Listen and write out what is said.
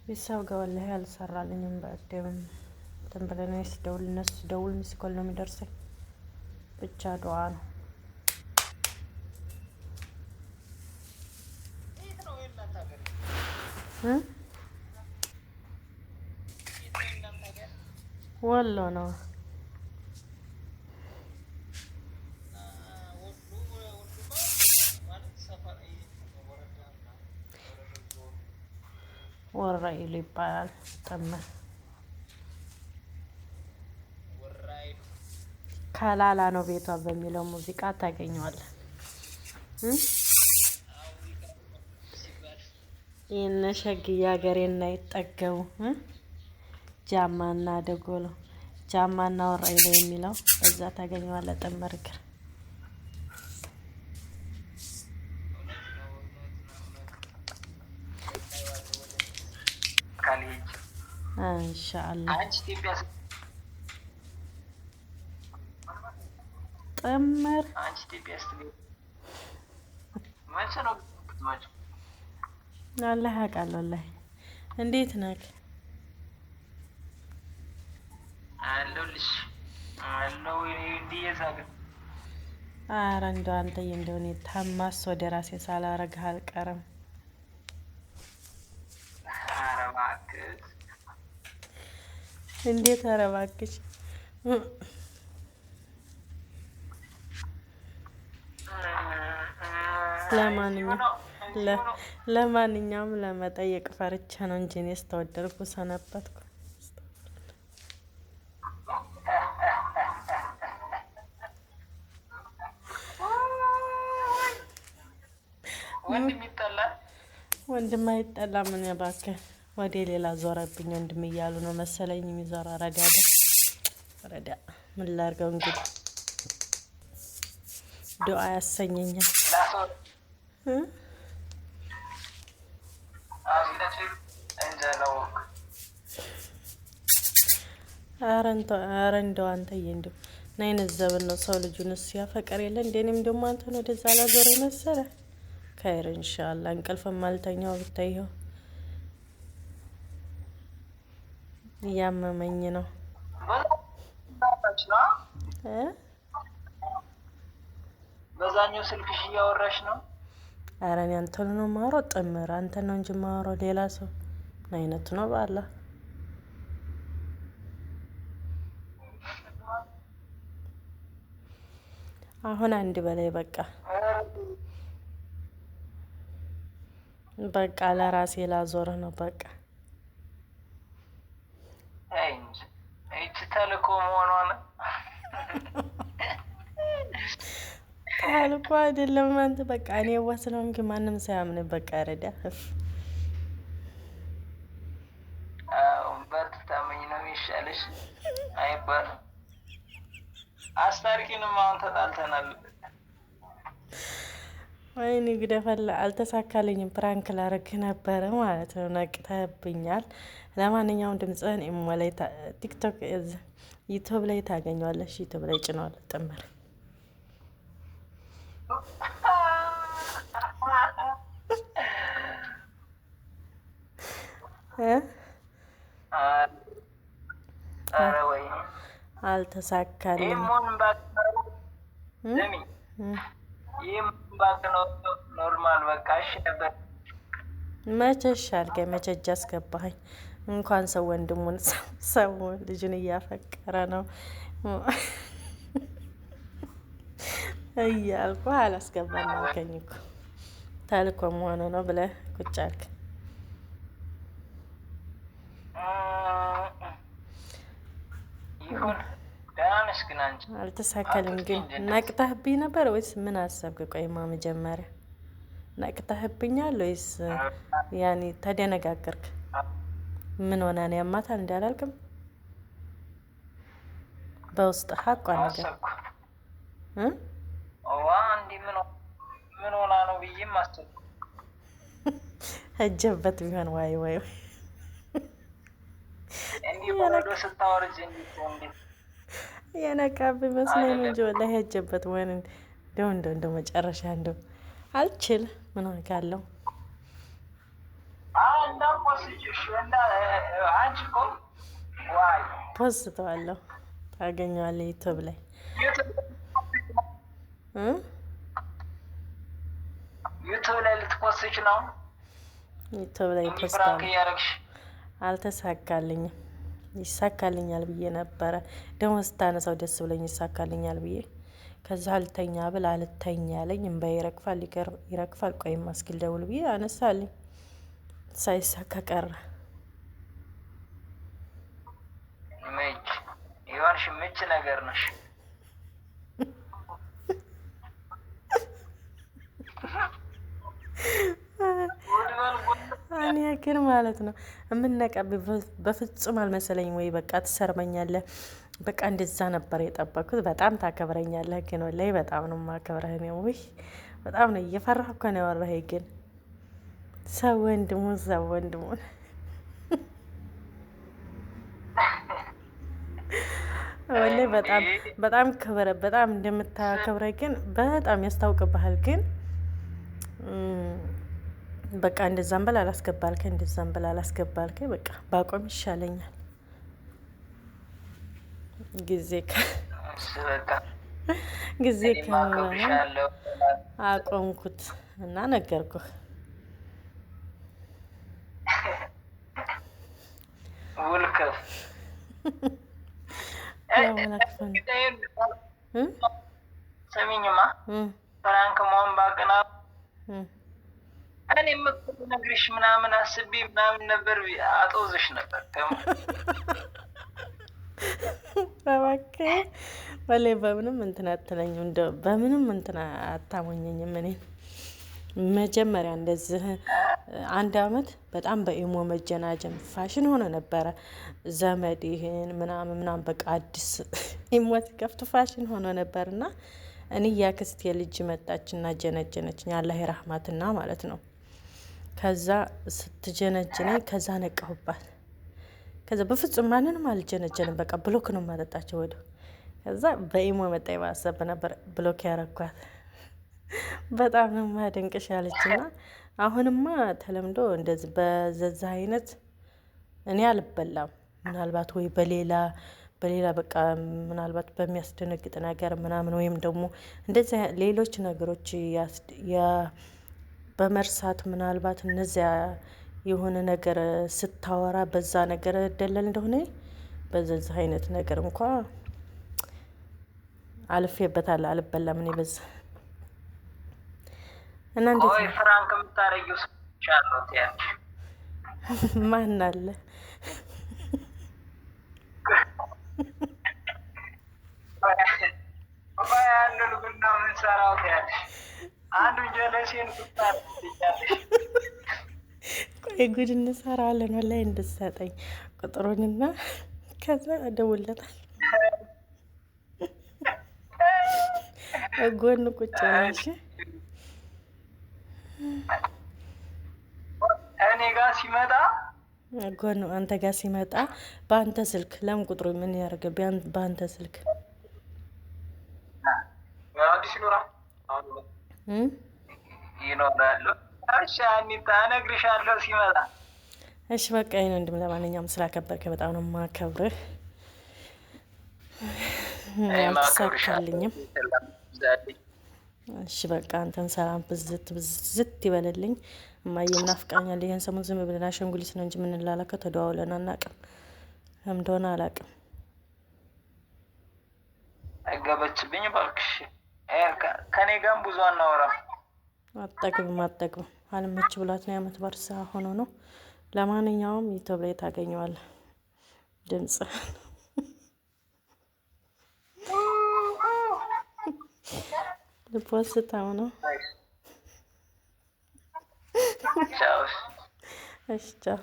ቤተሰብ ጋር ወላሂ አልሰራልኝም። በቀደም እንትን ብለን ስደውል እነሱ ደውል ሚስኮል ነው የሚደርሰኝ። ብቻ ዱዓ ነው። ወሎ ነው። ወራኢሉ ይባላል። ጠመር ከላላ ነው ቤቷ በሚለው ሙዚቃ ታገኘዋለህ። ይህን ሸግዬ ሀገሬና ይጠገቡ ጃማና ደጎሎ ጃማና ወራኢሉ የሚለው እዛ ታገኘዋለህ። ጥምር እግር ኢንሻአላህ ጥምር አላህ ያውቃል። ወላሂ እንዴት ነህ? ኧረ እንደው አንተዬ እንደው እኔ ታማስ ወደ ራሴ ሳላረግህ አልቀርም። እንዴት? ኧረ እባክሽ ለማንኛውም ለመጠየቅ ፈርቻ ነው እንጂ እኔ ስተወደድኩ ሰነበትኩ። ወንድም አይጠላም። ምን እባክህ ወደ ሌላ ዞረብኝ ወንድም እያሉ ነው መሰለኝ የሚዞራ። ረዳ ምን ላድርገው እንግዲህ ዱዓ ያሰኘኛል። ኧረ እንደው አንተዬ እንደው ናይነት ዘበን ነው ሰው ልጁንስ ያፈቀር የለ እንደ እኔም ደግሞ አንተን ወደዛ ላዞር መሰለ። ከይር ኢንሻአላህ እንቅልፍም አልተኛው ብታየው እያመመኝ ነው። በዛኛው ስልክሽ እያወራሽ ነው? ኧረ እኔ አንተን ነው የማወራው። ጥምር አንተን ነው እንጂ የማወራው ሌላ ሰው አይነቱ ነው ባላ። አሁን አንድ በላይ በቃ ለራሴ ላዞር ነው በቃ። እቺ ተልኮ መሆኗ ነው። ተልኮ አይደለም አንተ በቃ እኔ ወስነው እንጂ ማንም ሳያምን በቃ ረዳ። በርትታመኝ ነው የሚሻልሽ አይባልም። አስታርቂንም አሁን ተጣልተናል። ወይኔ ግደፈላ አልተሳካልኝም። ፕራንክ ላረግ ነበረ ማለት ነው። ነቅተህብኛል። ለማንኛውም ድምጽህን ኢሞላይ ቲክቶክ ዩቲዩብ ላይ ታገኘዋለሽ። ዩቲዩብ ላይ ጭኗል ጥምር አልተሳካልኝም። ኖርማል በቃ እሺ ነበር። መቼ አልከኝ? መቼ እጅ አስገባኸኝ? እንኳን ሰው ወንድሙን ሰው ልጁን እያፈቀረ ነው እያልኩ አላስገባም አልከኝ እኮ። ተልኮ መሆኑ ነው ብለህ ቁጭ አልክ። አልተሳካልኝ። ግን ነቅተህብኝ ነበር ወይስ ምን አሰብክ? ቆይማ መጀመሪያ ነቅተህብኛል ወይስ ያኔ ተደነጋገርክ? ምን ሆነ ነው ያማታል እንዳላልክም በውስጥ ሀቋ ነገር ምን ሆና ነው ብዬ ማስተው እጀበት ቢሆን ዋይ የነቃብኝ መስሎኝ እንጂ ወላሂ እጀበት ወይን እንደው መጨረሻ እንደው አልችል ምን አውቃለሁ። ፖስተዋለሁ ታገኘዋለህ ዩቲዩብ ላይ ዩቲዩብ ላይ ልትፖስች ነው? ዩቲዩብ ላይ ፖስታለሁ። አልተሳካልኝም። ይሳካልኛል ብዬ ነበረ ደግሞ ስታነሳው ደስ ብሎኝ ይሳካልኛል ብዬ ከዛ አልተኛ ብል አልተኛ ያለኝ እምባዬ ይረግፋል። ቆይማ እስኪ ልደውል ብዬ አነሳልኝ። ሳይሳካ ቀረ። ይሆንሽ ምች ነገር ነሽ። እኔ ግን ማለት ነው የምነቀብህ በፍጹም አልመሰለኝም። ወይ በቃ ትሰርመኛለህ፣ በቃ እንደዛ ነበር የጠበኩት። በጣም ታከብረኛለህ ግን ወላሂ በጣም ነው የማከብረህ ነው። ውይ በጣም ነው እየፈራሁ እኮ ነው ያወራኸኝ። ግን ሰው ወንድሙን ወላሂ በጣም ክብረ በጣም እንደምታከብረኝ ግን በጣም ያስታውቅብሃል። ግን በቃ እንደዛም በል አላስገባልከኝ በቃ ባቆም ይሻለኛል። ጊዜ አቆምኩት እና ነገርኩህ። ውልከፍ ሰሚኝማ ፍራንክ መሆን ባቅና እኔ የምነግርሽ ምናምን አስቤ ምናምን ነበር አጦዝሽ ነበር። እባክህ ወላሂ በምንም እንትን አትለኝም፣ እንደው በምንም እንትን አታሞኘኝም። እኔ መጀመሪያ እንደዚህ 1 አመት በጣም በኢሞ መጀናጀን ፋሽን ሆነ ነበረ። ዘመድ ይሄን ምናምን በቃ አዲስ ኢሞ ሲከፍቱ ፋሽን ሆኖ ነበርና እኔ ያክስቴ ልጅ መጣችና ጀነጀነችኝ፣ አላህ ይራህማትና ማለት ነው። ከዛ ስትጀነጅነኝ ከዛ ነቃሁባት። ከዛ በፍጹም ማንንም አልጀነጀንም፣ በቃ ብሎክ ነው ማጠጣቸው ወደ ከዛ በኢሞ መጣ የባሰብ ነበር ብሎክ ያረኳት። በጣም ነው ማደንቅሽ ያለችና አሁንማ ተለምዶ እንደዚህ በዘዛ አይነት እኔ አልበላም። ምናልባት ወይ በሌላ በቃ ምናልባት በሚያስደነግጥ ነገር ምናምን ወይም ደግሞ እንደዚህ ሌሎች ነገሮች በመርሳት ምናልባት እነዚያ የሆነ ነገር ስታወራ በዛ ነገር ደለል እንደሆነ በዘዛ አይነት ነገር እንኳ አልፌበታለሁ። አልበላም እኔ በዛ እና እንዴት ወይ ፍራንክ የምታረጊው ቻሎት ያ ማን አለ አንዱ ጉና ምን ሰራው ያለሽ አንዱ ጀለሴን ትታርኛለሽ። ቆይ ጉድ እንሰራለን ወላሂ እንድትሰጠኝ ቁጥሩንና ከዛ እደውልለታል። ጎን ቁጭ ብለሽ እኔ ጋር ሲመጣ ጎን አንተ ጋር ሲመጣ በአንተ ስልክ ለምን ቁጥሩ ምን ያርገ በአንተ ስልክ አዲስ ይኖራል። እሺ አኒታ እነግርሻለሁ ሲመጣ። እሺ በቃ ይሄን ወንድም ለማንኛውም ስላከበርከ በጣም ነው የማከብርህ። አልተሳካልኝም። እሺ በቃ አንተን ሰላም ብዝት ይበልልኝ። እማዬ ምናፍቃኛል። ይሄን ሰሞን ዝም ብለን አሸንጉሊት ነው እንጂ የምንላላከው ተደዋውለን አናውቅም። ለምን እንደሆነ አላውቅም። አገበችብኝ እባክሽ። ከኔ ጋርም ብዙ አናወራም። አጠግብም አልመች ብሏት ነው የዓመት በዓል ሆኖ ነው። ለማንኛውም ዩቲዩብ ላይ ታገኘዋለህ ድምጽ ልፖስታው ነው። እሺ ቻው።